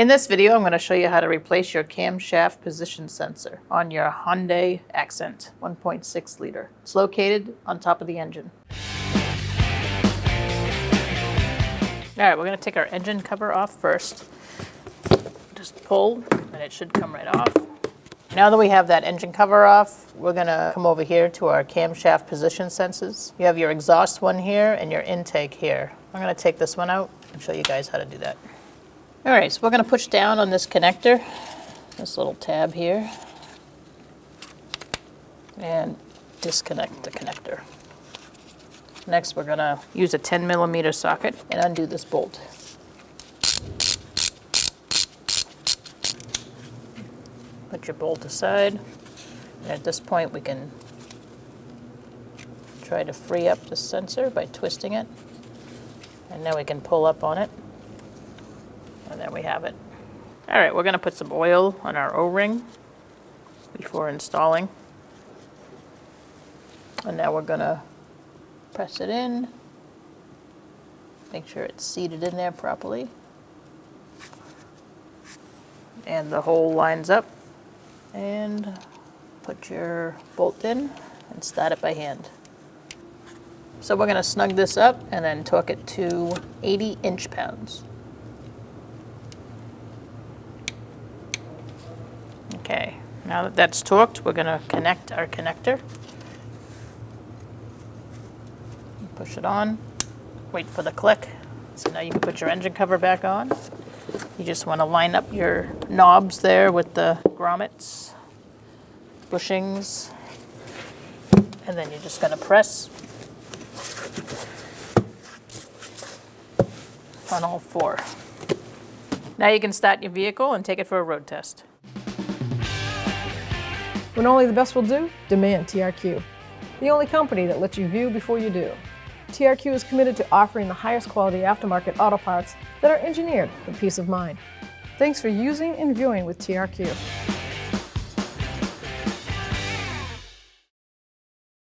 In this video, I'm going to show you how to replace your camshaft position sensor on your Hyundai Accent 1.6 liter. It's located on top of the engine. All right, we're going to take our engine cover off first. Just pull, and it should come right off. Now that we have that engine cover off, we're going to come over here to our camshaft position sensors. You have your exhaust one here and your intake here. I'm going to take this one out and show you guys how to do that. All right, so we're going to push down on this connector, this little tab here, and disconnect the connector. Next, we're going to use a 10mm socket and undo this bolt. Put your bolt aside, and at this point we can try to free up the sensor by twisting it, and now we can pull up on it. And there we have it. All right, we're going to put some oil on our O-ring before installing. And now we're going to press it in. Make sure it's seated in there properly. And the hole lines up. And put your bolt in and start it by hand. So we're going to snug this up and then torque it to 80 inch-pounds. Okay, now that that's torqued, we're going to connect our connector. Push it on, wait for the click. So now you can put your engine cover back on. You just want to line up your knobs there with the grommets, bushings, and then you're just going to press on all four. Now you can start your vehicle and take it for a road test. When only the best will do, demand TRQ. The only company that lets you view before you do. TRQ is committed to offering the highest quality aftermarket auto parts that are engineered for peace of mind. Thanks for using and viewing with TRQ.